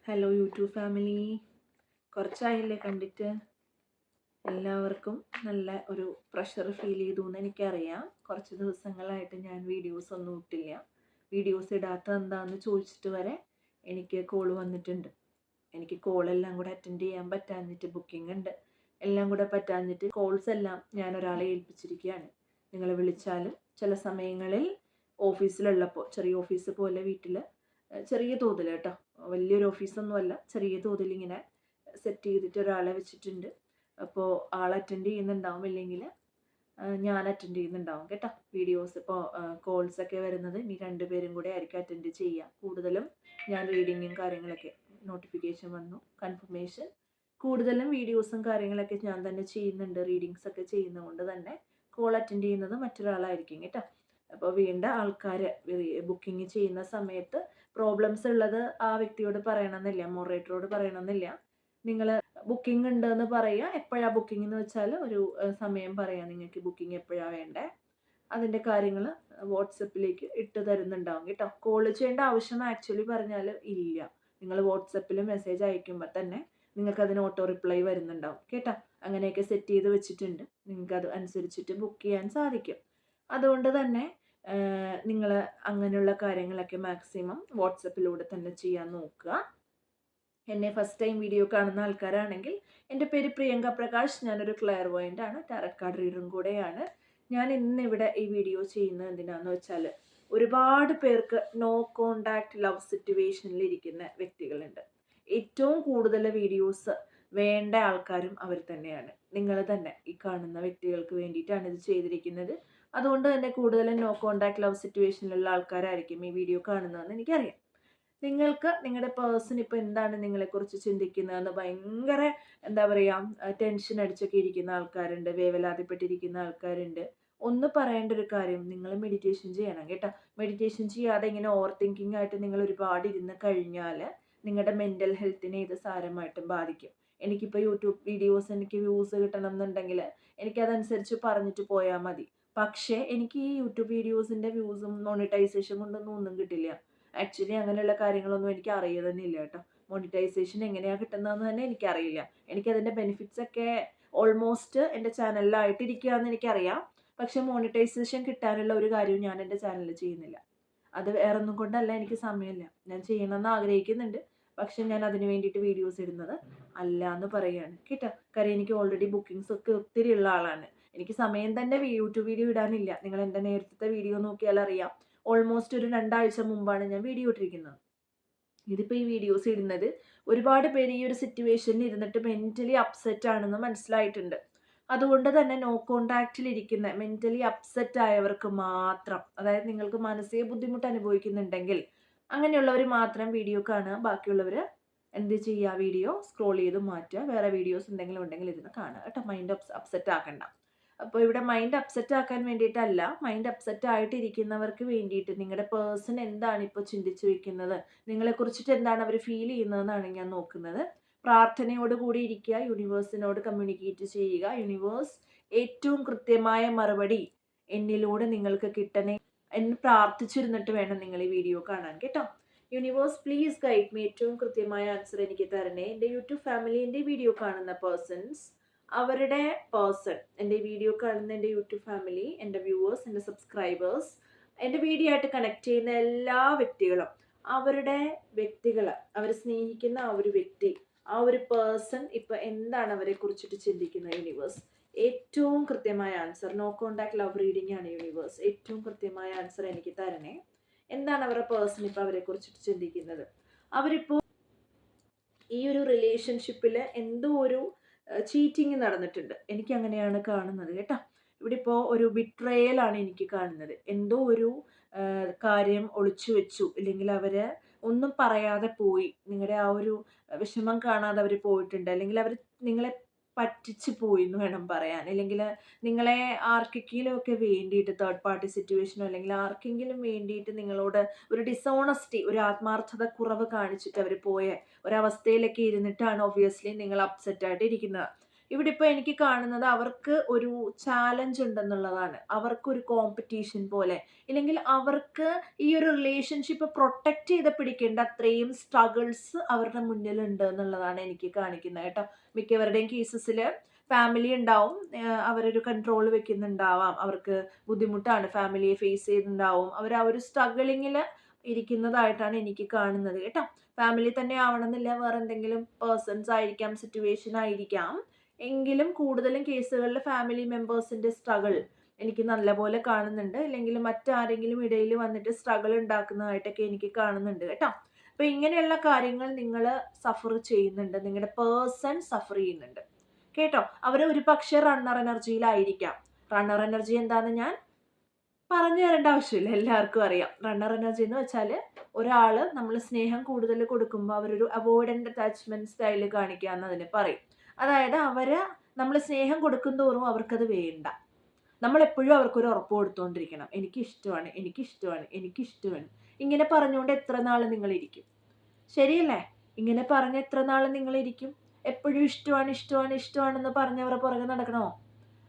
Hello YouTube family, കുറച്ചായില്ലേ കണ്ടിട്ട്. എല്ലാവർക്കും നല്ല ഒരു പ്രഷർ ഫീൽ ചെയ്തു എന്ന് എനിക്കറിയാം. കുറച്ച് ദിവസങ്ങളായിട്ട് ഞാൻ വീഡിയോസ് ഒന്നും ഇട്ടില്ല. വീഡിയോസ് ഇടാത്തത് എന്താണെന്ന് ചോദിച്ചിട്ട് വരെ എനിക്ക് കോൾ വന്നിട്ടുണ്ട്. എനിക്ക് കോളെല്ലാം കൂടെ അറ്റൻഡ് ചെയ്യാൻ പറ്റാഞ്ഞിട്ട്, ബുക്കിംഗ് ഉണ്ട് എല്ലാം കൂടെ പറ്റാഞ്ഞിട്ട് കോൾസ് എല്ലാം ഞാൻ ഒരാളെ ഏൽപ്പിച്ചിരിക്കുകയാണ്. നിങ്ങൾ വിളിച്ചാലും ചില സമയങ്ങളിൽ ഓഫീസിലുള്ളപ്പോൾ, ചെറിയ ഓഫീസ് പോലെ വീട്ടിൽ ചെറിയ തോതിൽ കേട്ടോ, വലിയൊരു ഓഫീസൊന്നുമല്ല, ചെറിയ തോതിൽ ഇങ്ങനെ സെറ്റ് ചെയ്തിട്ട് ഒരാളെ വെച്ചിട്ടുണ്ട്. അപ്പോൾ ആൾ അറ്റൻഡ് ചെയ്യുന്നുണ്ടാവും, ഇല്ലെങ്കിൽ ഞാൻ അറ്റൻഡ് ചെയ്യുന്നുണ്ടാവും കേട്ടോ. വീഡിയോസ് ഇപ്പോൾ കോൾസൊക്കെ വരുന്നത് ഇനി രണ്ടുപേരും കൂടെ ആയിരിക്കും അറ്റൻഡ് ചെയ്യുക. കൂടുതലും ഞാൻ റീഡിങ്ങും കാര്യങ്ങളൊക്കെ, നോട്ടിഫിക്കേഷൻ വന്നു, കൺഫർമേഷൻ, കൂടുതലും വീഡിയോസും കാര്യങ്ങളൊക്കെ ഞാൻ തന്നെ ചെയ്യുന്നുണ്ട്. റീഡിങ്സ് ഒക്കെ ചെയ്യുന്നതുകൊണ്ട് തന്നെ കോൾ അറ്റൻഡ് ചെയ്യുന്നത് മറ്റൊരാളായിരിക്കും കേട്ടോ. അപ്പോൾ വേണ്ട ആൾക്കാർ ബുക്കിംഗ് ചെയ്യുന്ന സമയത്ത് പ്രോബ്ലംസ് ഉള്ളത് ആ വ്യക്തിയോട് പറയണമെന്നില്ല, മോഡറേറ്ററോട് പറയണമെന്നില്ല. നിങ്ങൾ ബുക്കിംഗ് ഉണ്ടെന്ന് പറയുക. എപ്പോഴാണ് ബുക്കിംഗ് എന്ന് വെച്ചാൽ ഒരു സമയം പറയാം, നിങ്ങൾക്ക് ബുക്കിംഗ് എപ്പോഴാണ് വേണ്ടത്, അതിൻ്റെ കാര്യങ്ങൾ വാട്സപ്പിലേക്ക് ഇട്ട് തരുന്നുണ്ടാവും കേട്ടോ. കോൾ ചെയ്യേണ്ട ആവശ്യം ആക്ച്വലി പറഞ്ഞാൽ ഇല്ല. നിങ്ങൾ വാട്സപ്പിൽ മെസ്സേജ് അയക്കുമ്പോൾ തന്നെ നിങ്ങൾക്ക് അതിന് ഓട്ടോ റിപ്ലൈ വരുന്നുണ്ടാവും കേട്ടോ. അങ്ങനെയൊക്കെ സെറ്റ് ചെയ്ത് വെച്ചിട്ടുണ്ട്. നിങ്ങൾക്ക് അത് അനുസരിച്ചിട്ട് ബുക്ക് ചെയ്യാൻ സാധിക്കും. അതുകൊണ്ട് തന്നെ നിങ്ങൾ അങ്ങനെയുള്ള കാര്യങ്ങളൊക്കെ മാക്സിമം വാട്സപ്പിലൂടെ തന്നെ ചെയ്യാൻ നോക്കുക. എന്നെ ഫസ്റ്റ് ടൈം വീഡിയോ കാണുന്ന ആൾക്കാരാണെങ്കിൽ, എൻ്റെ പേര് പ്രിയങ്ക പ്രകാശ്, ഞാനൊരു ക്ലെയർവോയൻ്റ് ആണ്, ടാരറ്റ് കാർഡ് റീഡറും കൂടെയാണ്. ഞാൻ ഇന്നിവിടെ ഈ വീഡിയോ ചെയ്യുന്നത് എന്തിനാന്ന് വെച്ചാൽ, ഒരുപാട് പേർക്ക് നോ കോണ്ടാക്ട് ലവ് സിറ്റുവേഷനിൽ ഇരിക്കുന്ന വ്യക്തികളുണ്ട്. ഏറ്റവും കൂടുതൽ വീഡിയോസ് വേണ്ട ആൾക്കാരും അവർ തന്നെയാണ്. നിങ്ങൾ തന്നെ ഈ കാണുന്ന വ്യക്തികൾക്ക് വേണ്ടിയിട്ടാണ് ഇത് ചെയ്തിരിക്കുന്നത്. അതുകൊണ്ട് തന്നെ കൂടുതലും നോ കോണ്ടാക്ട് ലവ് സിറ്റുവേഷനിലുള്ള ആൾക്കാരായിരിക്കും ഈ വീഡിയോ കാണുന്നതെന്ന് എനിക്കറിയാം. നിങ്ങൾക്ക് നിങ്ങളുടെ പേഴ്സൺ ഇപ്പോൾ എന്താണ് നിങ്ങളെക്കുറിച്ച് ചിന്തിക്കുന്നതെന്ന് ഭയങ്കര എന്താ പറയുക, ടെൻഷൻ അടിച്ചൊക്കെ ഇരിക്കുന്ന ആൾക്കാരുണ്ട്, വേവലാതിപ്പെട്ടിരിക്കുന്ന ആൾക്കാരുണ്ട്. ഒന്ന് പറയേണ്ട ഒരു കാര്യം, നിങ്ങൾ മെഡിറ്റേഷൻ ചെയ്യണം കേട്ടോ. മെഡിറ്റേഷൻ ചെയ്യാതെ ഇങ്ങനെ ഓവർ തിങ്കിങ് ആയിട്ട് നിങ്ങൾ ഒരുപാട് ഇരുന്ന് കഴിഞ്ഞാൽ നിങ്ങളുടെ മെൻ്റൽ ഹെൽത്തിനെ ഇത് സാരമായിട്ടും ബാധിക്കും. എനിക്കിപ്പോൾ യൂട്യൂബ് വീഡിയോസ് എനിക്ക് വ്യൂസ് കിട്ടണം എന്നുണ്ടെങ്കിൽ എനിക്കതനുസരിച്ച് പറഞ്ഞിട്ട് പോയാൽ മതി. പക്ഷേ എനിക്ക് ഈ യൂട്യൂബ് വീഡിയോസിൻ്റെ വ്യൂസും മോണിറ്റൈസേഷൻ കൊണ്ടൊന്നും ഒന്നും കിട്ടില്ല. ആക്ച്വലി അങ്ങനെയുള്ള കാര്യങ്ങളൊന്നും എനിക്ക് അറിയുന്നില്ല കേട്ടോ. മോണിറ്റൈസേഷൻ എങ്ങനെയാണ് കിട്ടുന്നതെന്ന് തന്നെ എനിക്കറിയില്ല. എനിക്കതിൻ്റെ ബെനിഫിറ്റ്സ് ഒക്കെ ഓൾമോസ്റ്റ് എൻ്റെ ചാനലിലായിട്ടിരിക്കുകയെന്ന് എനിക്കറിയാം. പക്ഷെ മോണിറ്റൈസേഷൻ കിട്ടാനുള്ള ഒരു കാര്യവും ഞാൻ എൻ്റെ ചാനലിൽ ചെയ്യുന്നില്ല. അത് വേറൊന്നും കൊണ്ടല്ല, എനിക്ക് സമയമില്ല. ഞാൻ ചെയ്യണമെന്ന് ആഗ്രഹിക്കുന്നുണ്ട്, പക്ഷെ ഞാൻ അതിന് വേണ്ടിയിട്ട് വീഡിയോസ് ഇടുന്നത് അല്ല എന്ന് പറയുകയാണ് കേട്ടോ. കാര്യം എനിക്ക് ഓൾറെഡി ബുക്കിങ്സ് ഒക്കെ ഒത്തിരി ഉള്ള ആളാണ്. എനിക്ക് സമയം തന്നെ യൂട്യൂബ് വീഡിയോ ഇടാനില്ല. നിങ്ങൾ എൻ്റെ നേരത്തെ വീഡിയോ നോക്കിയാൽ അറിയാം, ഓൾമോസ്റ്റ് ഒരു 2 ആഴ്ച മുമ്പാണ് ഞാൻ വീഡിയോ ഇട്ടിരിക്കുന്നത്. ഇതിപ്പോൾ ഈ വീഡിയോസ് ഇടുന്നത് ഒരുപാട് പേര് ഈ ഒരു സിറ്റുവേഷനിൽ ഇരുന്നിട്ട് മെൻ്റലി അപ്സെറ്റ് ആണെന്ന് മനസ്സിലായിട്ടുണ്ട്. അതുകൊണ്ട് തന്നെ നോ കോണ്ടാക്റ്റിൽ ഇരിക്കുന്ന മെൻ്റലി അപ്സെറ്റ് ആയവർക്ക് മാത്രം, അതായത് നിങ്ങൾക്ക് മാനസിക ബുദ്ധിമുട്ട് അനുഭവിക്കുന്നുണ്ടെങ്കിൽ അങ്ങനെയുള്ളവർ മാത്രം വീഡിയോ കാണുക. ബാക്കിയുള്ളവർ എന്ത് ചെയ്യുക, വീഡിയോ സ്ക്രോൾ ചെയ്ത് മാറ്റുക. വേറെ വീഡിയോസ് എന്തെങ്കിലും ഉണ്ടെങ്കിൽ ഇരുന്ന് കാണുക കേട്ടോ. മൈൻഡ് അപ്സെറ്റ് ആക്കണ്ട. അപ്പോൾ ഇവിടെ മൈൻഡ് അപ്സെറ്റ് ആക്കാൻ വേണ്ടിയിട്ടല്ല, മൈൻഡ് അപ്സെറ്റ് ആയിട്ടിരിക്കുന്നവർക്ക് വേണ്ടിയിട്ട് നിങ്ങളുടെ പേഴ്സൺ എന്താണ് ഇപ്പോൾ ചിന്തിച്ചു വെക്കുന്നത്, നിങ്ങളെക്കുറിച്ചിട്ട് എന്താണ് അവർ ഫീൽ ചെയ്യുന്നതെന്നാണ് ഞാൻ നോക്കുന്നത്. പ്രാർത്ഥനയോട് കൂടി ഇരിക്കുക, യൂണിവേഴ്സിനോട് കമ്മ്യൂണിക്കേറ്റ് ചെയ്യുക. യൂണിവേഴ്സ് ഏറ്റവും കൃത്യമായ മറുപടി എന്നിലൂടെ നിങ്ങൾക്ക് കിട്ടണേ എന്ന് പ്രാർത്ഥിച്ചിരുന്നിട്ട് വേണം നിങ്ങൾ ഈ വീഡിയോ കാണാൻ കേട്ടോ. യൂണിവേഴ്സ് പ്ലീസ് ഗൈഡ് മീ, ഏറ്റവും കൃത്യമായ ആൻസർ എനിക്ക് തരണേ. എൻ്റെ യൂട്യൂബ് ഫാമിലി, എൻ്റെ വീഡിയോ കാണുന്ന പേഴ്സൺസ്, അവരുടെ പേഴ്സൺ, എൻ്റെ വീഡിയോ കാണുന്ന എൻ്റെ യൂട്യൂബ് ഫാമിലി, എൻ്റെ വ്യൂവേഴ്സ്, എൻ്റെ സബ്സ്ക്രൈബേഴ്സ്, എൻ്റെ വീഡിയോ ആയിട്ട് കണക്ട് ചെയ്യുന്ന എല്ലാ വ്യക്തികളും, അവരുടെ വ്യക്തികൾ, അവർ സ്നേഹിക്കുന്ന ആ ഒരു വ്യക്തി, ആ ഒരു പേഴ്സൺ ഇപ്പം എന്താണ് അവരെ കുറിച്ചിട്ട് ചിന്തിക്കുന്നത്, യൂണിവേഴ്സ് ഏറ്റവും കൃത്യമായ answer. No contact love reading ആണ് യൂണിവേഴ്സ്. ഏറ്റവും കൃത്യമായ ആൻസർ എനിക്ക് തരണേ. എന്താണ് അവരുടെ പേഴ്സൺ ഇപ്പം അവരെ കുറിച്ചിട്ട് ചിന്തിക്കുന്നത്? അവരിപ്പോൾ ഈ ഒരു റിലേഷൻഷിപ്പിൽ എന്തോ ഒരു ചീറ്റിങ് നടന്നിട്ടുണ്ട്. എനിക്ക് അങ്ങനെയാണ് കാണുന്നത് കേട്ടോ. ഇവിടെ ഇപ്പോൾ ഒരു ബിട്രയലാണ് എനിക്ക് കാണുന്നത്. എന്തോ ഒരു കാര്യം ഒളിച്ചു വെച്ചു, ഇല്ലെങ്കിൽ അവർ ഒന്നും പറയാതെ പോയി. നിങ്ങളുടെ ആ ഒരു വിഷമം കാണാതെ അവർ പോയിട്ടുണ്ട്, അല്ലെങ്കിൽ അവർ നിങ്ങളെ പറ്റിച്ചു പോയി എന്ന് വേണം പറയാൻ. അല്ലെങ്കിൽ നിങ്ങളെ ആർക്കെങ്കിലും ഒക്കെ വേണ്ടിയിട്ട്, തേർഡ് പാർട്ടി സിറ്റുവേഷനോ അല്ലെങ്കിൽ ആർക്കെങ്കിലും വേണ്ടിയിട്ട് നിങ്ങളോട് ഒരു ഡിസോണസ്റ്റി, ഒരു ആത്മാർത്ഥത കുറവ് കാണിച്ചിട്ട് അവർ പോയ ഒരവസ്ഥയിലൊക്കെ ഇരുന്നിട്ടാണ് ഒബ്വിയസ്ലി നിങ്ങൾ അപ്സെറ്റ് ആയിട്ട് ഇരിക്കുന്നത്. ഇവിടെ ഇപ്പോൾ എനിക്ക് കാണുന്നത് അവർക്ക് ഒരു ചാലഞ്ച് ഉണ്ടെന്നുള്ളതാണ്. അവർക്കൊരു കോമ്പറ്റീഷൻ പോലെ, ഇല്ലെങ്കിൽ അവർക്ക് ഈ ഒരു റിലേഷൻഷിപ്പ് പ്രൊട്ടക്റ്റ് ചെയ്ത് പിടിക്കേണ്ട അത്രയും സ്ട്രഗിൾസ് അവരുടെ മുന്നിലുണ്ട് എന്നുള്ളതാണ് എനിക്ക് കാണിക്കുന്നത് കേട്ടോ. മിക്കവരുടെയും കേസസിൽ ഫാമിലി ഉണ്ടാവും, അവരൊരു കൺട്രോൾ വെക്കുന്നുണ്ടാവാം, അവർക്ക് ബുദ്ധിമുട്ടാണ്, ഫാമിലിയെ ഫേസ് ചെയ്യുന്നുണ്ടാവും, അവർ ആ ഒരു സ്ട്രഗിളിങ്ങിൽ ഇരിക്കുന്നതായിട്ടാണ് എനിക്ക് കാണുന്നത് കേട്ടോ. ഫാമിലി തന്നെ ആവണമെന്നില്ല, വേറെ എന്തെങ്കിലും പേഴ്സൺസ് ആയിരിക്കാം, സിറ്റുവേഷൻ ആയിരിക്കാം. എങ്കിലും കൂടുതലും കേസുകളിൽ ഫാമിലി മെമ്പേഴ്സിന്റെ സ്ട്രഗിൾ എനിക്ക് നല്ലപോലെ കാണുന്നുണ്ട്, അല്ലെങ്കിൽ മറ്റാരെങ്കിലും ഇടയിൽ വന്നിട്ട് സ്ട്രഗിൾ ഉണ്ടാക്കുന്നതായിട്ടൊക്കെ എനിക്ക് കാണുന്നുണ്ട് കേട്ടോ. അപ്പൊ ഇങ്ങനെയുള്ള കാര്യങ്ങൾ നിങ്ങൾ സഫർ ചെയ്യുന്നുണ്ട്, നിങ്ങളുടെ പേഴ്സൺ സഫർ ചെയ്യുന്നുണ്ട് കേട്ടോ. അവർ ഒരു പക്ഷേ റണ്ണർ എനർജിയിലായിരിക്കാം. റണ്ണർ എനർജി എന്താണെന്ന് ഞാൻ പറഞ്ഞു തരേണ്ട ആവശ്യമില്ല, എല്ലാവർക്കും അറിയാം. റണ്ണർ എനർജി എന്ന് വെച്ചാൽ ഒരാൾ നമ്മൾ സ്നേഹം കൂടുതൽ കൊടുക്കുമ്പോൾ അവരൊരു അവോയ്ഡന്റ് അറ്റാച്ച്മെന്റ് സ്റ്റൈൽ കാണിക്കുക എന്നതിന് പറയും. അതായത് നമ്മൾ സ്നേഹം കൊടുക്കും തോറും അവർക്കത് വേണ്ട. നമ്മളെപ്പോഴും അവർക്കൊരു ഉറപ്പ് കൊടുത്തുകൊണ്ടിരിക്കണം, എനിക്കിഷ്ടമാണ്, എനിക്കിഷ്ടമാണ്, എനിക്കിഷ്ടമാണ്. ഇങ്ങനെ പറഞ്ഞുകൊണ്ട് എത്ര നാൾ നിങ്ങളിരിക്കും? ശരിയല്ലേ? ഇങ്ങനെ പറഞ്ഞ എത്ര നാൾ നിങ്ങളിരിക്കും? എപ്പോഴും ഇഷ്ടമാണ് ഇഷ്ടമാണ് ഇഷ്ടമാണെന്ന് പറഞ്ഞവരെ പുറകെ നടക്കണോ?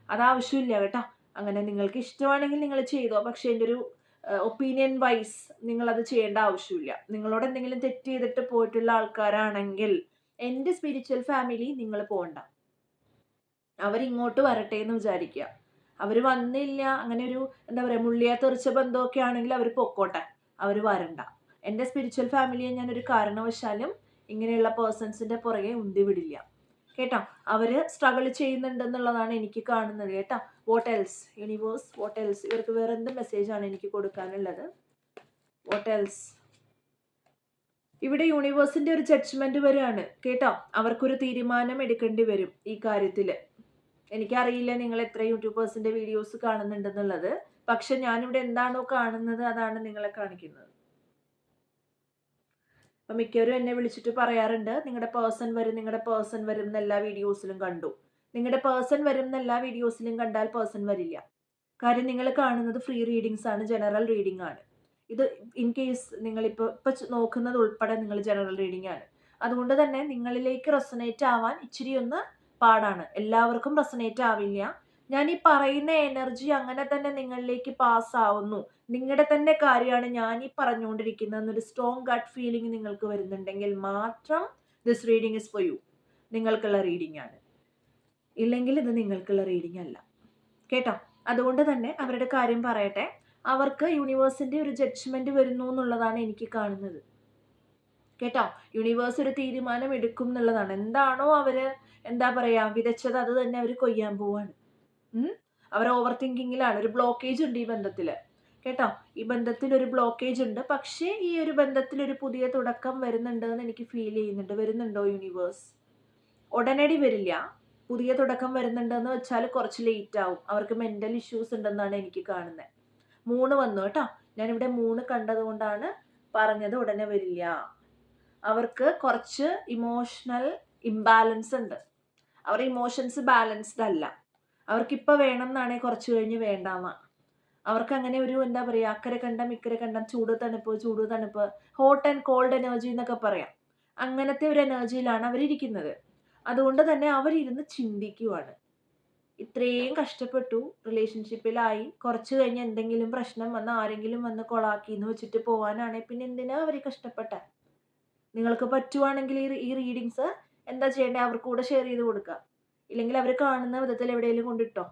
അതാവശ്യമില്ല കേട്ടോ. അങ്ങനെ നിങ്ങൾക്ക് ഇഷ്ടമാണെങ്കിൽ നിങ്ങൾ ചെയ്തോ, പക്ഷെ എൻ്റെ ഒരു ഒപ്പീനിയൻ വൈസ് നിങ്ങളത് ചെയ്യേണ്ട ആവശ്യമില്ല. നിങ്ങളോട് എന്തെങ്കിലും തെറ്റ് ചെയ്തിട്ട് പോയിട്ടുള്ള ആൾക്കാരാണെങ്കിൽ എൻ്റെ സ്പിരിച്വൽ ഫാമിലി നിങ്ങൾ പോകണ്ട. അവരിങ്ങോട്ട് വരട്ടെ എന്ന് വിചാരിക്കുക. അവർ വന്നില്ല, അങ്ങനെ ഒരു എന്താ പറയുക, മുള്ളിയാ തെറിച്ച ബന്ധമൊക്കെ ആണെങ്കിൽ അവർ പൊക്കോട്ടെ, അവർ വരണ്ട. എൻ്റെ സ്പിരിച്വൽ ഫാമിലിയെ ഞാനൊരു കാരണവശാലും ഇങ്ങനെയുള്ള പേഴ്സൺസിൻ്റെ പുറകെ ഉന്തി വിടില്ല കേട്ടോ. അവർ സ്ട്രഗിൾ ചെയ്യുന്നുണ്ടെന്നുള്ളതാണ് എനിക്ക് കാണുന്നത് കേട്ടോ. What else universe, what else? ഇവർക്ക് വേറെ എന്ത് മെസ്സേജാണ് എനിക്ക് കൊടുക്കാനുള്ളത്? What else? ഇവിടെ യൂണിവേഴ്സിന്റെ ഒരു ജഡ്ജ്മെന്റ് വരികയാണ് കേട്ടോ. അവർക്കൊരു തീരുമാനം എടുക്കേണ്ടി വരും ഈ കാര്യത്തിൽ. എനിക്കറിയില്ല നിങ്ങൾ എത്ര യൂട്യൂബേഴ്സിന്റെ വീഡിയോസ് കാണുന്നുണ്ടെന്നുള്ളത്, പക്ഷെ ഞാനിവിടെ എന്താണോ കാണുന്നത് അതാണ് നിങ്ങളെ കാണിക്കുന്നത്. അപ്പം മിക്കവരും എന്നെ വിളിച്ചിട്ട് പറയാറുണ്ട്, നിങ്ങളുടെ പേഴ്സൺ വരും, നിങ്ങളുടെ പേഴ്സൺ വരും എന്ന് എല്ലാ വീഡിയോസിലും കണ്ടു. നിങ്ങളുടെ പേഴ്സൺ വരും എന്ന് എല്ലാ വീഡിയോസിലും കണ്ടാൽ പേഴ്സൺ വരില്ല. കാര്യം നിങ്ങൾ കാണുന്നത് ഫ്രീ റീഡിങ്സ് ആണ്, ജനറൽ റീഡിംഗ് ആണ്. ഇത് ഇൻ കേസ് നിങ്ങളിപ്പോൾ നോക്കുന്നത് ഉൾപ്പെടെ നിങ്ങൾ ജനറൽ റീഡിംഗ് ആണ്. അതുകൊണ്ട് തന്നെ നിങ്ങളിലേക്ക് റെസൊനേറ്റ് ആവാൻ ഇച്ചിരി ഒന്ന് പാടാണ്. എല്ലാവർക്കും റെസൊനേറ്റ് ആവില്ല. ഞാൻ ഈ പറയുന്ന എനർജി അങ്ങനെ തന്നെ നിങ്ങളിലേക്ക് പാസ് ആവുന്നു, നിങ്ങളുടെ തന്നെ കാര്യമാണ് ഞാൻ ഈ പറഞ്ഞുകൊണ്ടിരിക്കുന്നത് എന്നൊരു സ്ട്രോങ് ഗട്ട് ഫീലിംഗ് നിങ്ങൾക്ക് വരുന്നുണ്ടെങ്കിൽ മാത്രം this reading is for you, നിങ്ങൾക്കുള്ള റീഡിംഗ് ആണ്. ഇല്ലെങ്കിൽ ഇത് നിങ്ങൾക്കുള്ള റീഡിംഗ് അല്ല കേട്ടോ. അതുകൊണ്ട് തന്നെ അവരുടെ കാര്യം പറയട്ടെ. അവർക്ക് യൂണിവേഴ്സിന്റെ ഒരു ജഡ്ജ്മെന്റ് വരുന്നു എന്നുള്ളതാണ് എനിക്ക് കാണുന്നത് കേട്ടോ. യൂണിവേഴ്സ് ഒരു തീരുമാനം എടുക്കും എന്നുള്ളതാണ്. എന്താണോ അവര് എന്താ പറയാ വിതച്ചത് അത് തന്നെ അവർ കൊയ്യാൻ പോവാണ്. അവർ ഓവർ തിങ്കിങ്ങിലാണ്. ഒരു ബ്ലോക്കേജ് ഉണ്ട് ഈ ബന്ധത്തില് കേട്ടോ. ഈ ബന്ധത്തിൽ ഒരു ബ്ലോക്കേജ് ഉണ്ട്. പക്ഷേ ഈ ഒരു ബന്ധത്തിൽ ഒരു പുതിയ തുടക്കം വരുന്നുണ്ട് എന്ന് എനിക്ക് ഫീൽ ചെയ്യുന്നുണ്ട്. വരുന്നുണ്ടോ യൂണിവേഴ്സ്? ഉടനടി വരില്ല. പുതിയ തുടക്കം വരുന്നുണ്ടെന്ന് വെച്ചാൽ കുറച്ച് ലേറ്റ് ആവും. അവർക്ക് മെന്റൽ ഇഷ്യൂസ് ഉണ്ടെന്നാണ് എനിക്ക് കാണുന്നത്. 3 വന്നു കേട്ടോ. ഞാനിവിടെ 3 കണ്ടത് കൊണ്ടാണ് പറഞ്ഞത് ഉടനെ വരില്ല. അവർക്ക് കുറച്ച് ഇമോഷണൽ ഇംബാലൻസ് ഉണ്ട്. അവരുടെ ഇമോഷൻസ് ബാലൻസ്ഡ് അല്ല. അവർക്കിപ്പോൾ വേണം എന്നാണെ കുറച്ച് കഴിഞ്ഞ് വേണ്ടാന്ന. അവർക്ക് അങ്ങനെ ഒരു എന്താ പറയുക, അക്കരെ കണ്ടം ഇക്കരെ കണ്ടം, ചൂട് തണുപ്പ് ചൂട് തണുപ്പ്, ഹോട്ട് ആൻഡ് കോൾഡ് എനർജി എന്നൊക്കെ പറയാം. അങ്ങനത്തെ ഒരു എനർജിയിലാണ് അവരിയ്ക്കുന്നത്. അതുകൊണ്ട് തന്നെ അവരിരുന്ന് ചിന്തിക്കുവാണ്. ഇത്രയും കഷ്ടപ്പെട്ടു, റിലേഷൻഷിപ്പിലായി, കുറച്ച് കഴിഞ്ഞ് എന്തെങ്കിലും പ്രശ്നം വന്ന് ആരെങ്കിലും വന്ന് കൊളാക്കി എന്ന് വെച്ചിട്ട് പോകാനാണെങ്കിൽ പിന്നെ എന്തിനാ അവർ കഷ്ടപ്പെട്ടെ? നിങ്ങൾക്ക് പറ്റുവാണെങ്കിൽ ഈ റീഡിങ്സ് എന്താ ചെയ്യേണ്ടത്? അവർക്ക് കൂടെ ഷെയർ ചെയ്ത് കൊടുക്കുക. ഇല്ലെങ്കിൽ അവർ കാണുന്ന വിധത്തിൽ എവിടെയെങ്കിലും കൊണ്ടിട്ടോ.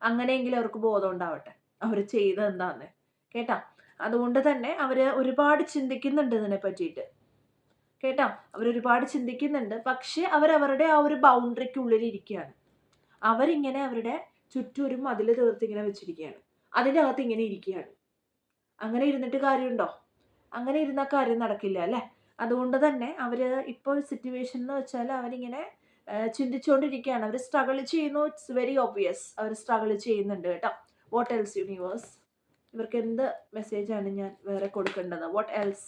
അങ്ങനെയെങ്കിലും അവർക്ക് ബോധം ഉണ്ടാവട്ടെ അവർ ചെയ്തത് എന്താന്ന് കേട്ടോ. അതുകൊണ്ട് തന്നെ അവർ ഒരുപാട് ചിന്തിക്കുന്നുണ്ട് ഇതിനെ പറ്റിയിട്ട് കേട്ടോ. അവരൊരുപാട് ചിന്തിക്കുന്നുണ്ട്. പക്ഷെ അവരവരുടെ ആ ഒരു ബൗണ്ടറിക്കുള്ളിൽ ഇരിക്കുകയാണ്. അവരിങ്ങനെ അവരുടെ ചുറ്റും ഒരു മതിൽ തീർത്തിങ്ങനെ വെച്ചിരിക്കുകയാണ്. അതിൻ്റെ അകത്ത് ഇങ്ങനെ ഇരിക്കുകയാണ്. അങ്ങനെ ഇരുന്നിട്ട് കാര്യമുണ്ടോ? അങ്ങനെ ഇരുന്ന കാര്യം നടക്കില്ല അല്ലേ? അതുകൊണ്ട് തന്നെ അവർ ഇപ്പോൾ സിറ്റുവേഷൻ എന്ന് വെച്ചാൽ അവരിങ്ങനെ ചിന്തിച്ചുകൊണ്ടിരിക്കുകയാണ്. അവർ സ്ട്രഗിൾ ചെയ്യുന്നു. ഇറ്റ്സ് വെരി ഓബ്വിയസ് അവർ സ്ട്രഗിൾ ചെയ്യുന്നുണ്ട് കേട്ടോ. What else universe? ഇവർക്ക് എന്ത് മെസ്സേജാണ് ഞാൻ വേറെ കൊടുക്കേണ്ടത്? What else?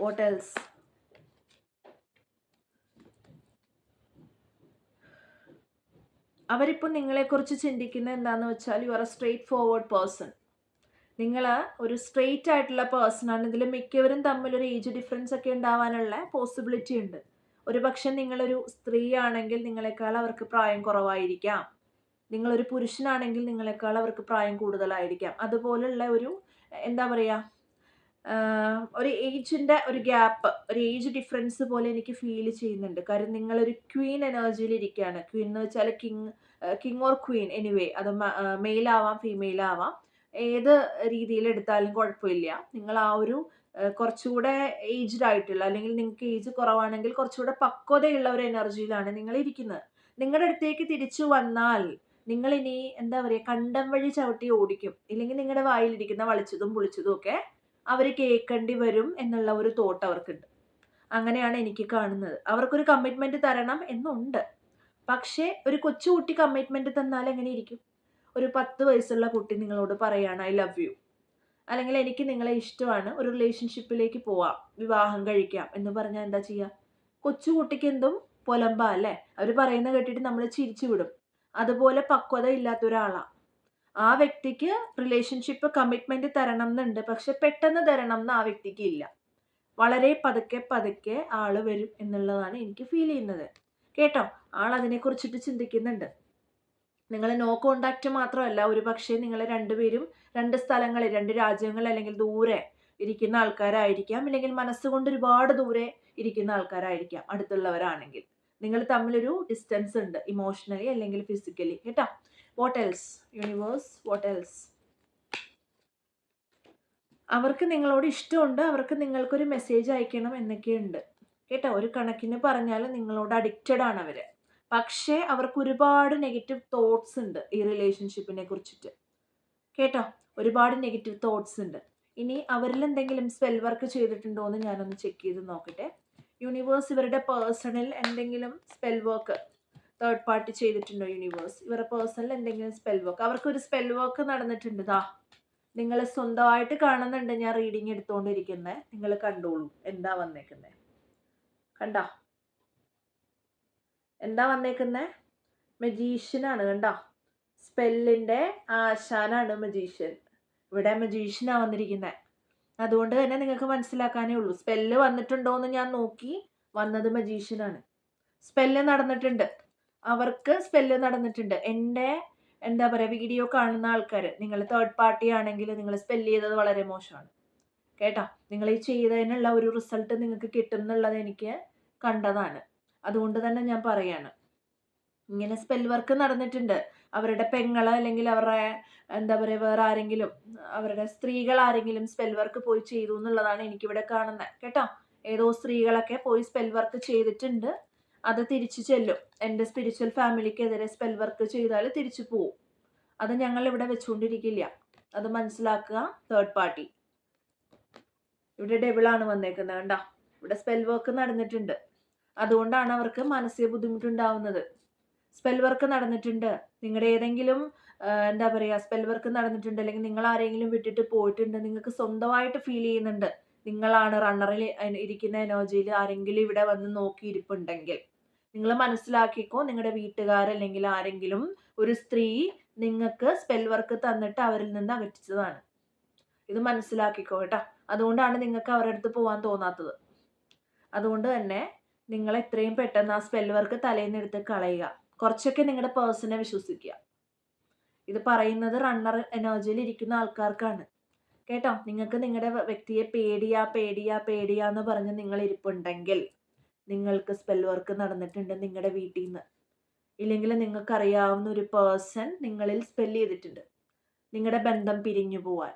What else? അവരിപ്പോൾ നിങ്ങളെക്കുറിച്ച് ചിന്തിക്കുന്നത് എന്താണെന്ന് വെച്ചാൽ you are a straightforward person. നിങ്ങൾ ഒരു സ്ട്രെയിറ്റ് ആയിട്ടുള്ള പേഴ്സൺ ആണ്. ഇതിൽ മിക്കവരും തമ്മിൽ ഒരു ഏജ് ഡിഫറൻസ് ഒക്കെ ഉണ്ടാവാനുള്ള പോസിബിലിറ്റി ഉണ്ട്. ഒരു പക്ഷെ നിങ്ങളൊരു സ്ത്രീ ആണെങ്കിൽ നിങ്ങളെക്കാൾ അവർക്ക് പ്രായം കുറവായിരിക്കാം. നിങ്ങളൊരു പുരുഷനാണെങ്കിൽ നിങ്ങളെക്കാൾ അവർക്ക് പ്രായം കൂടുതലായിരിക്കാം. അതുപോലുള്ള ഒരു എന്താ പറയുക, ഒരു ഏജിൻ്റെ ഒരു ഗ്യാപ്പ്, ഒരു ഏജ് ഡിഫറൻസ് പോലെ എനിക്ക് ഫീൽ ചെയ്യുന്നുണ്ട്. കാര്യം നിങ്ങളൊരു ക്വീൻ എനർജിയിൽ ഇരിക്കുകയാണ്. ക്വീൻ എന്ന് വെച്ചാൽ കിങ് ഓർ ക്വീൻ എനിവേ, അത് മെയിൽ ആവാം ഫീമെയിൽ ആവാം, ഏത് രീതിയിൽ എടുത്താലും കുഴപ്പമില്ല. നിങ്ങൾ ആ ഒരു കുറച്ചുകൂടെ ഏജ്ഡ് ആയിട്ടുള്ള, അല്ലെങ്കിൽ നിങ്ങൾക്ക് ഏജ് കുറവാണെങ്കിൽ കുറച്ചുകൂടെ പക്വതയുള്ള ഒരു എനർജിയിലാണ് നിങ്ങൾ ഇരിക്കുന്നത്. നിങ്ങളുടെ അടുത്തേക്ക് തിരിച്ചു വന്നാൽ നിങ്ങൾ ഇനി എന്താ പറയുക, കണ്ടം വഴി ചവിട്ടി ഓടിക്കും. ഇല്ലെങ്കിൽ നിങ്ങളുടെ വായിലിരിക്കുന്ന വളിച്ചതും പുളിച്ചതും ഒക്കെ അവർ കേൾക്കേണ്ടി വരും എന്നുള്ള ഒരു തോട്ട് അവർക്കുണ്ട്. അങ്ങനെയാണ് എനിക്ക് കാണുന്നത്. അവർക്കൊരു കമ്മിറ്റ്മെന്റ് തരണം എന്നുണ്ട്. പക്ഷേ ഒരു കൊച്ചുകുട്ടി കമ്മിറ്റ്മെന്റ് തന്നാൽ എങ്ങനെ ഇരിക്കും? ഒരു 10 വയസ്സുള്ള കുട്ടി നിങ്ങളോട് പറയാണ് ഐ ലവ് യു, അല്ലെങ്കിൽ എനിക്ക് നിങ്ങളെ ഇഷ്ടമാണ്, ഒരു റിലേഷൻഷിപ്പിലേക്ക് പോവാം, വിവാഹം കഴിക്കാം എന്ന് പറഞ്ഞാൽ എന്താ ചെയ്യുക? കൊച്ചുകുട്ടിക്ക് എന്തും പൊലമ്പാ അല്ലേ? അവർ പറയുന്ന കേട്ടിട്ട് നമ്മൾ ചിരിച്ചു വിടും. അതുപോലെ പക്വത ഇല്ലാത്ത ഒരാളാണ് ആ വ്യക്തിക്ക്. റിലേഷൻഷിപ്പ് കമ്മിറ്റ്മെന്റ് തരണം എന്നുണ്ട്, പക്ഷെ പെട്ടെന്ന് തരണം എന്ന് ആ വ്യക്തിക്ക് ഇല്ല. വളരെ പതുക്കെ പതുക്കെ ആള് വരും എന്നുള്ളതാണ് എനിക്ക് ഫീൽ ചെയ്യുന്നത്. കേട്ടോ, ആൾ അതിനെക്കുറിച്ചിട്ട് ചിന്തിക്കുന്നുണ്ട്. നിങ്ങൾ നോ കോണ്ടാക്ട് മാത്രമല്ല, ഒരു പക്ഷേ നിങ്ങൾ രണ്ടുപേരും 2 സ്ഥലങ്ങളിൽ, 2 രാജ്യങ്ങൾ അല്ലെങ്കിൽ ദൂരെ ഇരിക്കുന്ന ആൾക്കാരായിരിക്കാം, ഇല്ലെങ്കിൽ മനസ്സുകൊണ്ട് ഒരുപാട് ദൂരെ ഇരിക്കുന്ന ആൾക്കാരായിരിക്കാം. അടുത്തുള്ളവരാണെങ്കിൽ നിങ്ങൾ തമ്മിലൊരു ഡിസ്റ്റൻസ് ഉണ്ട്, ഇമോഷണലി അല്ലെങ്കിൽ ഫിസിക്കലി. കേട്ടോ, what else universe, what else? അവർക്ക് നിങ്ങളോട് ഇഷ്ടമുണ്ട്, അവർക്ക് നിങ്ങൾക്കൊരു മെസ്സേജ് അയക്കണം എന്നൊക്കെയുണ്ട്. കേട്ടോ, ഒരു കണക്കിന് പറഞ്ഞാൽ നിങ്ങളോട് അഡിക്റ്റഡ് ആണ് അവർ. പക്ഷേ അവർക്ക് ഒരുപാട് നെഗറ്റീവ് തോട്ട്സ് ഉണ്ട് ഈ റിലേഷൻഷിപ്പിനെ കുറിച്ചിട്ട്. കേട്ടോ, ഒരുപാട് നെഗറ്റീവ് തോട്ട്സ് ഉണ്ട്. ഇനി അവരിൽ എന്തെങ്കിലും സ്പെൽ വർക്ക് ചെയ്തിട്ടുണ്ടോ എന്ന് ഞാനൊന്ന് ചെക്ക് ചെയ്ത് നോക്കട്ടെ. യൂണിവേഴ്സ് ഇവരുടെ പേഴ്സണൽ എന്തെങ്കിലും സ്പെൽ വർക്ക് തേർഡ് പാർട്ടി ചെയ്തിട്ടുണ്ടോ? യൂണിവേഴ്സ് ഇവരുടെ പേഴ്സണൽ എന്തെങ്കിലും സ്പെൽ വർക്ക്, അവർക്കൊരു സ്പെൽ വർക്ക് നടന്നിട്ടുണ്ട്. നിങ്ങൾ സ്വന്തമായിട്ട് കാണുന്നുണ്ട് ഞാൻ റീഡിങ് എടുത്തുകൊണ്ടിരിക്കുന്നത്. നിങ്ങൾ കണ്ടോളൂ എന്താ വന്നേക്കുന്നത്. കണ്ടോ എന്താ വന്നേക്കുന്നത്? മജീഷ്യനാണ്. കണ്ടോ, സ്പെല്ലിൻ്റെ ആശാനാണ് മജീഷ്യൻ. ഇവിടെ മജീഷ്യനാണ് വന്നിരിക്കുന്നത്. അതുകൊണ്ട് തന്നെ നിങ്ങൾക്ക് മനസ്സിലാക്കാനേ ഉള്ളൂ. സ്പെല്ല് വന്നിട്ടുണ്ടോ എന്ന് ഞാൻ നോക്കി, വന്നത് മജീഷ്യനാണ്. സ്പെല്ല് നടന്നിട്ടുണ്ട്, അവർക്ക് സ്പെല്ല് നടന്നിട്ടുണ്ട്. എൻ്റെ എന്താ പറയുക, വീഡിയോ കാണുന്ന ആൾക്കാർ, നിങ്ങൾ തേർഡ് പാർട്ടി ആണെങ്കിൽ നിങ്ങൾ സ്പെല്ല് ചെയ്തത് വളരെ മോശമാണ്. കേട്ടോ, നിങ്ങൾ ഈ ചെയ്തതിനുള്ള ഒരു റിസൾട്ട് നിങ്ങൾക്ക് കിട്ടും എന്നുള്ളത് എനിക്ക് കണ്ടതാണ്. അതുകൊണ്ട് തന്നെ ഞാൻ പറയാണ്, ഇങ്ങനെ സ്പെൽ വർക്ക് നടന്നിട്ടുണ്ട്. അവരുടെ പെങ്ങള് അല്ലെങ്കിൽ അവരുടെ എന്താ പറയുക, വേറെ ആരെങ്കിലും, അവരുടെ സ്ത്രീകൾ ആരെങ്കിലും സ്പെൽ വർക്ക് പോയി ചെയ്തു എന്നുള്ളതാണ് എനിക്കിവിടെ കാണുന്നത്. കേട്ടോ, ഏതോ സ്ത്രീകളൊക്കെ പോയി സ്പെൽ വർക്ക് ചെയ്തിട്ടുണ്ട്. അത് തിരിച്ചു ചെല്ലും. എൻ്റെ സ്പിരിച്വൽ ഫാമിലിക്കെതിരെ സ്പെൽ വർക്ക് ചെയ്താൽ തിരിച്ചു പോവും. അത് ഞങ്ങൾ ഇവിടെ വെച്ചുകൊണ്ടിരിക്കില്ല. അത് മനസ്സിലാക്കുക തേർഡ് പാർട്ടി. ഇവിടെ ഡെവിളാണ് വന്നേക്കുന്നത്. കണ്ടോ, ഇവിടെ സ്പെൽ വർക്ക് നടന്നിട്ടുണ്ട്. അതുകൊണ്ടാണ് അവർക്ക് മാനസിക ബുദ്ധിമുട്ടുണ്ടാവുന്നത്. സ്പെൽ വർക്ക് നടന്നിട്ടുണ്ട്. നിങ്ങളുടെ ഏതെങ്കിലും എന്താ പറയുക, സ്പെൽ വർക്ക് നടന്നിട്ടുണ്ട്, അല്ലെങ്കിൽ നിങ്ങൾ ആരെങ്കിലും വിട്ടിട്ട് പോയിട്ടുണ്ട്, നിങ്ങൾക്ക് സ്വന്തമായിട്ട് ഫീൽ ചെയ്യുന്നുണ്ട് നിങ്ങളാണ് റണ്ണറിൽ ഇരിക്കുന്ന എനർജിയിൽ ആരെങ്കിലും ഇവിടെ വന്ന് നോക്കിയിരിപ്പുണ്ടെങ്കിൽ നിങ്ങൾ മനസ്സിലാക്കിക്കോ, നിങ്ങളുടെ വീട്ടുകാരല്ലെങ്കിൽ ആരെങ്കിലും ഒരു സ്ത്രീ നിങ്ങൾക്ക് സ്പെൽ വർക്ക് തന്നിട്ട് അവരിൽ നിന്ന് അകറ്റിച്ചതാണ്. ഇത് മനസ്സിലാക്കിക്കോ കേട്ടോ. അതുകൊണ്ടാണ് നിങ്ങൾക്ക് അവരുടെ അടുത്ത് പോകാൻ തോന്നാത്തത്. അതുകൊണ്ട് തന്നെ നിങ്ങൾ എത്രയും പെട്ടെന്ന് ആ സ്പെൽ വർക്ക് തലേന്ന് എടുത്ത് കളയുക. കുറച്ചൊക്കെ നിങ്ങളുടെ പേഴ്സണെ വിശ്വസിക്കുക. ഇത് പറയുന്നത് റണ്ണർ എനർജിയിൽ ഇരിക്കുന്ന ആൾക്കാർക്കാണ്. കേട്ടോ, നിങ്ങൾക്ക് നിങ്ങളുടെ വ്യക്തിയെ പേടിയാന്ന് പറഞ്ഞ് നിങ്ങൾ ഇരിപ്പുണ്ടെങ്കിൽ നിങ്ങൾക്ക് സ്പെൽ വർക്ക് നടന്നിട്ടുണ്ട് നിങ്ങളുടെ വീട്ടിൽ നിന്ന്. ഇല്ലെങ്കിൽ നിങ്ങൾക്കറിയാവുന്ന ഒരു പേഴ്സൺ നിങ്ങളിൽ സ്പെൽ ചെയ്തിട്ടുണ്ട് നിങ്ങളുടെ ബന്ധം പിരിഞ്ഞു പോവാൻ.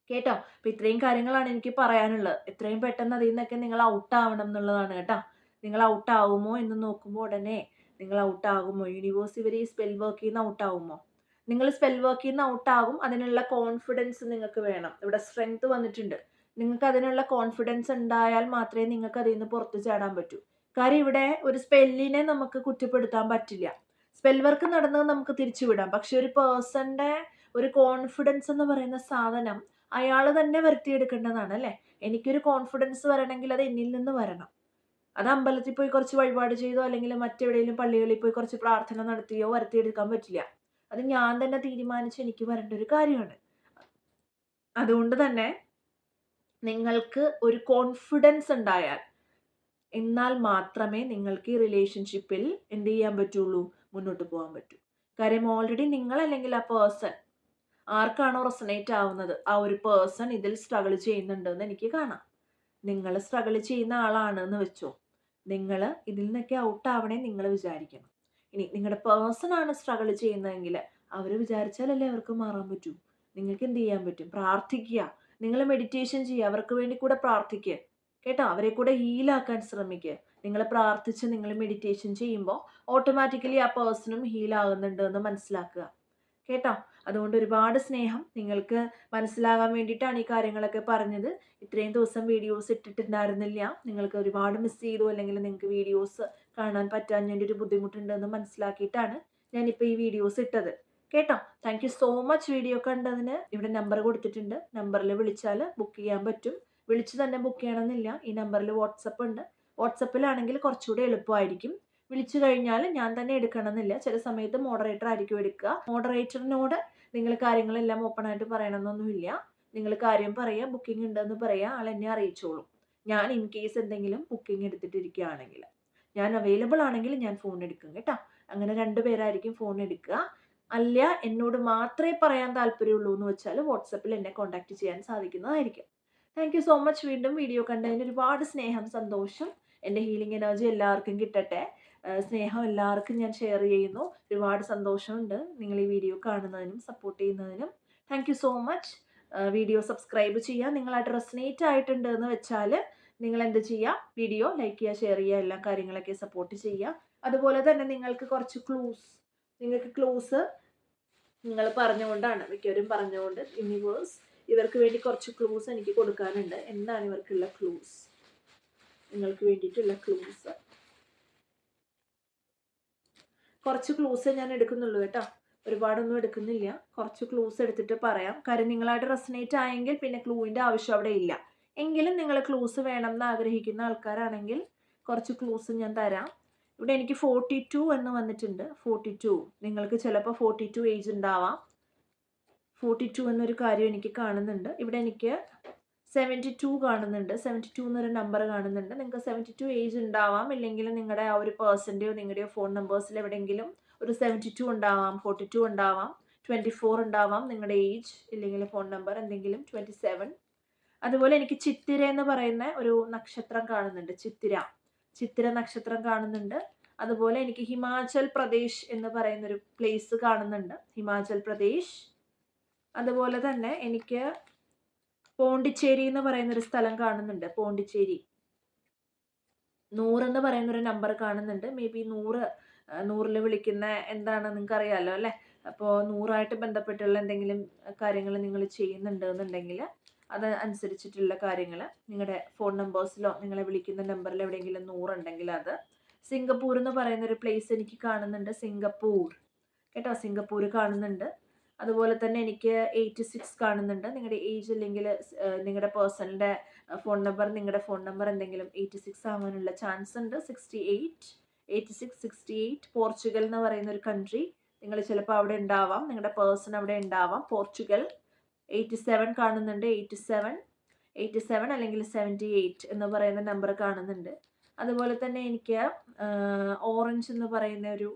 കേട്ടോ, അപ്പം ഇത്രയും കാര്യങ്ങളാണ് എനിക്ക് പറയാനുള്ളത്. എത്രയും പെട്ടെന്ന് അതിൽ നിന്നൊക്കെ നിങ്ങൾ ഔട്ട് ആവണം എന്നുള്ളതാണ് കേട്ടോ. നിങ്ങൾ ഔട്ട് ആവുമോ എന്ന് നോക്കുമ്പോൾ ഉടനെ നിങ്ങൾ ഔട്ട് ആകുമോ? യൂണിവേഴ്സ് ഇവർ ഈ സ്പെൽ വർക്കിൽ നിന്ന് ഔട്ട് ആവുമോ? നിങ്ങൾ സ്പെൽ വർക്കിൽ നിന്ന് ഔട്ട് ആകും. അതിനുള്ള കോൺഫിഡൻസ് നിങ്ങൾക്ക് വേണം. ഇവിടെ സ്ട്രെങ്ത് വന്നിട്ടുണ്ട്. നിങ്ങൾക്ക് അതിനുള്ള കോൺഫിഡൻസ് ഉണ്ടായാൽ മാത്രമേ നിങ്ങൾക്ക് അതിൽ നിന്ന് പുറത്ത് ചാടാൻ പറ്റൂ. കാര്യം ഇവിടെ ഒരു സ്പെല്ലിനെ നമുക്ക് കുറ്റപ്പെടുത്താൻ പറ്റില്ല. സ്പെൽ വർക്ക് നടന്നത് നമുക്ക് തിരിച്ചുവിടാം. പക്ഷെ ഒരു പേഴ്സന്റെ ഒരു കോൺഫിഡൻസ് എന്ന് പറയുന്ന സാധനം അയാൾ തന്നെ വരുത്തിയെടുക്കേണ്ടതാണ് അല്ലേ? എനിക്കൊരു കോൺഫിഡൻസ് വരണമെങ്കിൽ അത് എന്നിൽ നിന്ന് വരണം. അത് അമ്പലത്തിൽ പോയി കുറച്ച് വഴിപാട് ചെയ്തോ അല്ലെങ്കിൽ മറ്റെവിടെയെങ്കിലും പള്ളികളിൽ പോയി കുറച്ച് പ്രാർത്ഥന നടത്തിയോ വരുത്തിയെടുക്കാൻ പറ്റില്ല. അത് ഞാൻ തന്നെ തീരുമാനിച്ച് എനിക്ക് വരേണ്ട ഒരു കാര്യമാണ്. അതുകൊണ്ട് തന്നെ നിങ്ങൾക്ക് ഒരു കോൺഫിഡൻസ് ഉണ്ടായാൽ എന്നാൽ മാത്രമേ നിങ്ങൾക്ക് ഈ റിലേഷൻഷിപ്പിൽ എന്ത് ചെയ്യാൻ പറ്റുള്ളൂ, മുന്നോട്ട് പോകാൻ പറ്റൂ. കാര്യം ഓൾറെഡി നിങ്ങൾ അല്ലെങ്കിൽ ആ പേഴ്സൺ ആർക്കാണോ റെസണേറ്റ് ആവുന്നത് ആ ഒരു പേഴ്സൺ ഇതിൽ സ്ട്രഗിൾ ചെയ്യുന്നുണ്ടെന്ന് എനിക്ക് കാണാം. നിങ്ങൾ സ്ട്രഗിൾ ചെയ്യുന്ന ആളാണ് എന്ന് വെച്ചോ, നിങ്ങൾ ഇതിൽ നിന്നൊക്കെ ഔട്ട് ആവണേ നിങ്ങൾ വിചാരിക്കണം. ഇനി നിങ്ങളുടെ പേഴ്സൺ ആണ് സ്ട്രഗിൾ ചെയ്യുന്നതെങ്കിൽ അവർ വിചാരിച്ചാലല്ലേ അവർക്ക് മാറാൻ പറ്റൂ. നിങ്ങൾക്ക് എന്ത് ചെയ്യാൻ പറ്റും? പ്രാർത്ഥിക്കുക. നിങ്ങൾ മെഡിറ്റേഷൻ ചെയ്യുക, അവർക്ക് വേണ്ടി കൂടെ പ്രാർത്ഥിക്കുക കേട്ടോ. അവരെ കൂടെ ഹീലാക്കാൻ ശ്രമിക്കുക. നിങ്ങൾ പ്രാർത്ഥിച്ച് നിങ്ങൾ മെഡിറ്റേഷൻ ചെയ്യുമ്പോൾ ഓട്ടോമാറ്റിക്കലി ആ പേഴ്സണും ഹീലാകുന്നുണ്ട് എന്ന് മനസ്സിലാക്കുക കേട്ടോ. അതുകൊണ്ട് ഒരുപാട് സ്നേഹം. നിങ്ങൾക്ക് മനസ്സിലാകാൻ വേണ്ടിയിട്ടാണ് ഈ കാര്യങ്ങളൊക്കെ പറഞ്ഞത്. ഇത്രയും ദിവസം വീഡിയോസ് ഇട്ടിട്ടുണ്ടായിരുന്നില്ല, നിങ്ങൾക്ക് ഒരുപാട് മിസ് ചെയ്തു, അല്ലെങ്കിൽ നിങ്ങൾക്ക് വീഡിയോസ് കാണാൻ പറ്റാഞ്ഞതിൻ്റെ ഒരു ബുദ്ധിമുട്ടുണ്ടെന്ന് മനസ്സിലാക്കിയിട്ടാണ് ഞാനിപ്പോൾ ഈ വീഡിയോസ് ഇട്ടത് കേട്ടോ. Thank you so much video കണ്ടതിന്. ഇവിടെ നമ്പർ കൊടുത്തിട്ടുണ്ട്, നമ്പറിൽ വിളിച്ചാൽ ബുക്ക് ചെയ്യാൻ പറ്റും. വിളിച്ച് തന്നെ ബുക്ക് ചെയ്യണമെന്നില്ല. ഈ നമ്പറിൽ വാട്സപ്പ് ഉണ്ട്. വാട്സപ്പിലാണെങ്കിൽ കുറച്ചുകൂടെ എളുപ്പമായിരിക്കും. വിളിച്ചു കഴിഞ്ഞാൽ ഞാൻ തന്നെ എടുക്കണമെന്നില്ല. ചില സമയത്ത് മോഡറേറ്റർ ആയിരിക്കും എടുക്കുക. മോഡറേറ്ററിനോട് നിങ്ങൾ കാര്യങ്ങളെല്ലാം ഓപ്പൺ ആയിട്ട് പറയണമെന്നൊന്നുമില്ല. നിങ്ങൾ കാര്യം പറയുക, ബുക്കിംഗ് ഉണ്ടെന്ന് പറയുക, ആൾ എന്നെ അറിയിച്ചോളും. ഞാൻ ഇൻ കേസ് എന്തെങ്കിലും ബുക്കിംഗ് എടുത്തിട്ടിരിക്കുകയാണെങ്കിൽ, ഞാൻ അവൈലബിൾ ആണെങ്കിൽ ഞാൻ ഫോൺ എടുക്കും കേട്ടോ. അങ്ങനെ 2 പേരായിരിക്കും ഫോൺ എടുക്കുക. അല്ല എന്നോട് മാത്രമേ പറയാൻ താല്പര്യമുള്ളൂ എന്ന് വെച്ചാൽ വാട്സപ്പിൽ എന്നെ കോൺടാക്ട് ചെയ്യാൻ സാധിക്കുന്നതായിരിക്കും. Thank you so much. വീണ്ടും വീഡിയോ കണ്ടതിന് ഒരുപാട് സ്നേഹം, സന്തോഷം. എൻ്റെ ഹീലിംഗ് എനർജി എല്ലാവർക്കും കിട്ടട്ടെ. സ്നേഹം എല്ലാവർക്കും ഞാൻ ഷെയർ ചെയ്യുന്നു. ഒരുപാട് സന്തോഷമുണ്ട് നിങ്ങൾ ഈ വീഡിയോ കാണുന്നതിനും സപ്പോർട്ട് ചെയ്യുന്നതിനും. Thank you so much. Video subscribe ചെയ്യുക. നിങ്ങളായിട്ട് റെസനേറ്റ് ആയിട്ടുണ്ട് എന്ന് വെച്ചാൽ നിങ്ങൾ എന്ത് ചെയ്യുക, വീഡിയോ ലൈക്ക് ചെയ്യുക, ഷെയർ ചെയ്യുക, എല്ലാ കാര്യങ്ങളൊക്കെ സപ്പോർട്ട് ചെയ്യുക. അതുപോലെ തന്നെ നിങ്ങൾക്ക് കുറച്ച് ക്ലൂസ് നിങ്ങൾ പറഞ്ഞുകൊണ്ടാണ്, മിക്കവരും പറഞ്ഞുകൊണ്ട് യൂണിവേഴ്സ് ഇവർക്ക് വേണ്ടി കുറച്ച് ക്ലൂസ് എനിക്ക് കൊടുക്കാനുണ്ട്. എന്താണ് ഇവർക്കുള്ള ക്ലൂസ്? നിങ്ങൾക്ക് വേണ്ടിയിട്ടുള്ള ക്ലൂസ്, കുറച്ച് ക്ലൂസ് ഞാൻ എടുക്കുന്നുള്ളൂ കേട്ടോ, ഒരുപാടൊന്നും എടുക്കുന്നില്ല. കുറച്ച് ക്ലൂസ് എടുത്തിട്ട് പറയാം. കാര്യം നിങ്ങളായിട്ട് റെസനേറ്റ് ആയെങ്കിൽ പിന്നെ ക്ലൂവിൻ്റെ ആവശ്യം അവിടെ ഇല്ല. എങ്കിലും നിങ്ങൾ ക്ലൂസ് വേണം എന്ന് ആഗ്രഹിക്കുന്ന ആൾക്കാരാണെങ്കിൽ കുറച്ച് ക്ലൂസ് ഞാൻ തരാം. ഇവിടെ എനിക്ക് 42 എന്ന് വന്നിട്ടുണ്ട്. 42 നിങ്ങൾക്ക് ചിലപ്പോൾ 42 ഏജ് ഉണ്ടാവാം. 42 എന്നൊരു കാര്യം എനിക്ക് കാണുന്നുണ്ട്. ഇവിടെ എനിക്ക് 72 കാണുന്നുണ്ട്. 72 എന്നൊരു നമ്പർ കാണുന്നുണ്ട്. നിങ്ങൾക്ക് 72 ഏജ് ഉണ്ടാവാം. ഇല്ലെങ്കിൽ നിങ്ങളുടെ ആ ഒരു പേഴ്സൻ്റെയോ നിങ്ങളുടെയോ ഫോൺ നമ്പേഴ്സിൽ എവിടെയെങ്കിലും ഒരു 72 ഉണ്ടാവാം, 42 ഉണ്ടാവാം, 24 ഉണ്ടാവാം നിങ്ങളുടെ ഏജ്, ഇല്ലെങ്കിൽ ഫോൺ നമ്പർ എന്തെങ്കിലും 27. അതുപോലെ എനിക്ക് ചിത്തിര എന്ന് പറയുന്ന ഒരു നക്ഷത്രം കാണുന്നുണ്ട്. ചിത്തിര നക്ഷത്രം കാണുന്നുണ്ട്. അതുപോലെ എനിക്ക് ഹിമാചൽ പ്രദേശ് എന്ന് പറയുന്നൊരു പ്ലേസ് കാണുന്നുണ്ട്, ഹിമാചൽ പ്രദേശ്. അതുപോലെ തന്നെ എനിക്ക് പോണ്ടിച്ചേരി എന്ന് പറയുന്നൊരു സ്ഥലം കാണുന്നുണ്ട്, പോണ്ടിച്ചേരി. 100 എന്ന് പറയുന്നൊരു നമ്പർ കാണുന്നുണ്ട്. മേ ബി 100 വിളിക്കുന്ന എന്താണെന്ന് നിങ്ങൾക്ക് അറിയാമല്ലോ അല്ലേ. അപ്പോൾ 100ആയിട്ട് ബന്ധപ്പെട്ടുള്ള എന്തെങ്കിലും കാര്യങ്ങൾ നിങ്ങൾ ചെയ്യുന്നുണ്ട് എന്നുണ്ടെങ്കിൽ അത് അനുസരിച്ചിട്ടുള്ള കാര്യങ്ങൾ നിങ്ങളുടെ ഫോൺ നമ്പേഴ്സിലോ നിങ്ങളെ വിളിക്കുന്ന നമ്പറിൽ എവിടെയെങ്കിലും 100 ഉണ്ടെങ്കിൽ അത്. സിംഗപ്പൂർ എന്ന് പറയുന്നൊരു പ്ലേസ് എനിക്ക് കാണുന്നുണ്ട്, സിംഗപ്പൂർ കേട്ടോ, സിംഗപ്പൂർ കാണുന്നുണ്ട്. അതുപോലെ തന്നെ എനിക്ക് 86 കാണുന്നുണ്ട്. നിങ്ങളുടെ ഏജ് അല്ലെങ്കിൽ നിങ്ങളുടെ പേഴ്സണിൻ്റെ നിങ്ങളുടെ ഫോൺ നമ്പർ എന്തെങ്കിലും 86 ആവാനുള്ള ചാൻസ് ഉണ്ട്. 86. പോർച്ചുഗൽ എന്ന് പറയുന്ന ഒരു കൺട്രി, നിങ്ങൾ ചിലപ്പോൾ അവിടെ ഉണ്ടാവാം, നിങ്ങളുടെ പേഴ്സൺ അവിടെ ഉണ്ടാവാം. പോർച്ചുഗൽ 87 കാണുന്നുണ്ട്. 87 അല്ലെങ്കിൽ 78 എന്ന് പറയുന്ന നമ്പർ കാണുന്നുണ്ട്. അതുപോലെ തന്നെ എനിക്ക് ഓറഞ്ച് എന്ന് പറയുന്ന ഒരു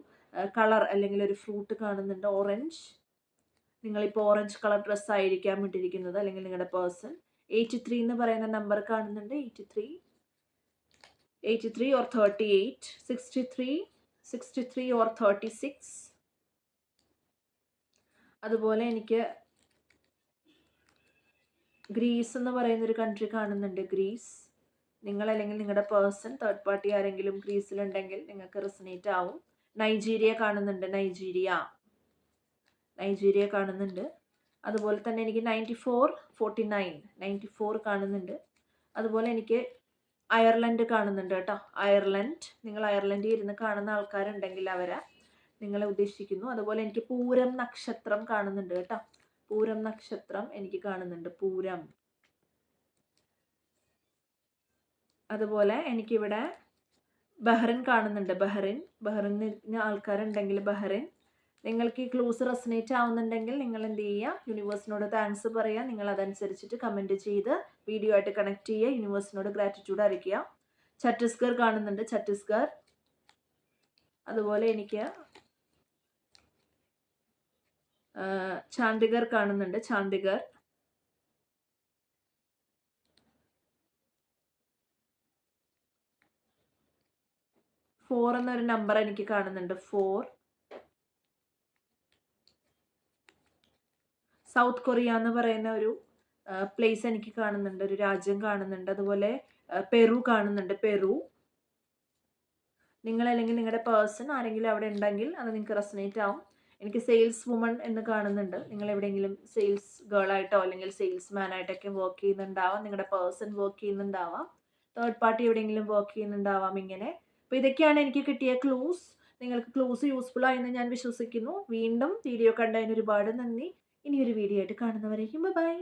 കളർ അല്ലെങ്കിൽ ഒരു ഫ്രൂട്ട് കാണുന്നുണ്ട്, ഓറഞ്ച്. നിങ്ങളിപ്പോൾ ഓറഞ്ച് കളർ ഡ്രസ്സായിരിക്കാം ഇട്ടിരിക്കുന്നത്, അല്ലെങ്കിൽ നിങ്ങളുടെ പേഴ്സൺ. 83 എന്ന് പറയുന്ന നമ്പർ കാണുന്നുണ്ട്. 83 or 38. 63 or 36. അതുപോലെ എനിക്ക് ഗ്രീസ് എന്ന് പറയുന്നൊരു കൺട്രി കാണുന്നുണ്ട്, ഗ്രീസ്. നിങ്ങൾ അല്ലെങ്കിൽ നിങ്ങളുടെ പേഴ്സൺ, തേർഡ് പാർട്ടി ആരെങ്കിലും ഗ്രീസിലുണ്ടെങ്കിൽ നിങ്ങൾക്ക് റെസനേറ്റ് ആവും. നൈജീരിയ കാണുന്നുണ്ട്, നൈജീരിയ കാണുന്നുണ്ട്. അതുപോലെ തന്നെ എനിക്ക് 94 കാണുന്നുണ്ട്. അതുപോലെ എനിക്ക് അയർലൻഡ് കാണുന്നുണ്ട് കേട്ടോ, അയർലൻഡ്. നിങ്ങൾ അയർലൻഡിൽ ഇരുന്ന് കാണുന്ന ആൾക്കാരുണ്ടെങ്കിൽ അവരെ നിങ്ങളെ ഉദ്ദേശിക്കുന്നു. അതുപോലെ എനിക്ക് പൂരം നക്ഷത്രം കാണുന്നുണ്ട് കേട്ടോ, പൂരം നക്ഷത്രം എനിക്ക് കാണുന്നുണ്ട്, പൂരം. അതുപോലെ എനിക്കിവിടെ ബഹ്റിൻ കാണുന്നുണ്ട്, ബഹ്റിന് ആൾക്കാരുണ്ടെങ്കിൽ ബഹ്റിൻ. നിങ്ങൾക്ക് ഈ ക്ലൂസ് റെസനേറ്റ് ആവുന്നുണ്ടെങ്കിൽ നിങ്ങൾ എന്ത് ചെയ്യുക, യൂണിവേഴ്സിനോട് താങ്ക്സ് പറയുക. നിങ്ങൾ അതനുസരിച്ചിട്ട് കമൻറ്റ് ചെയ്ത് വീഡിയോ ആയിട്ട് കണക്ട് ചെയ്യുക, യൂണിവേഴ്സിനോട് ഗ്രാറ്റിറ്റ്യൂഡ് അറിയിക്കുക. ഛത്തീസ്ഗഡ് കാണുന്നുണ്ട്, ഛത്തീസ്ഗഡ്. അതുപോലെ എനിക്ക് ചണ്ഡീഗഡ് കാണുന്നുണ്ട്, ചണ്ഡീഗഡ്. ഫോർ എന്നൊരു നമ്പർ എനിക്ക് കാണുന്നുണ്ട്, 4. സൗത്ത് കൊറിയ എന്ന് പറയുന്ന ഒരു പ്ലേസ് എനിക്ക് കാണുന്നുണ്ട്, ഒരു രാജ്യം കാണുന്നുണ്ട്. അതുപോലെ പെറു കാണുന്നുണ്ട്, പെറു. നിങ്ങൾ അല്ലെങ്കിൽ നിങ്ങളുടെ പേഴ്സൺ ആരെങ്കിലും അവിടെ ഉണ്ടെങ്കിൽ അത് നിങ്ങൾക്ക് റെസനേറ്റ് ആവും. എനിക്ക് സെയിൽസ് വുമൺ എന്ന് കാണുന്നുണ്ട്. നിങ്ങൾ എവിടെയെങ്കിലും സെയിൽസ് ഗേൾ ആയിട്ടോ അല്ലെങ്കിൽ സെയിൽസ് മാൻ ആയിട്ടൊക്കെ വർക്ക് ചെയ്യുന്നുണ്ടാവാം. നിങ്ങളുടെ പേഴ്സൺ വർക്ക് ചെയ്യുന്നുണ്ടാവാം. തേർഡ് പാർട്ടി എവിടെയെങ്കിലും വർക്ക് ചെയ്യുന്നുണ്ടാവാം. ഇങ്ങനെ അപ്പോൾ ഇതൊക്കെയാണ് എനിക്ക് കിട്ടിയ ക്ലൂസ്. നിങ്ങൾക്ക് ക്ലൂസ് യൂസ്ഫുൾ ആയെന്ന് ഞാൻ വിശ്വസിക്കുന്നു. വീണ്ടും വീഡിയോ കണ്ടതിന് ഒരുപാട് നന്ദി. ഇനിയൊരു വീഡിയോ ആയിട്ട് കാണുന്നവരേക്കും ബൈ.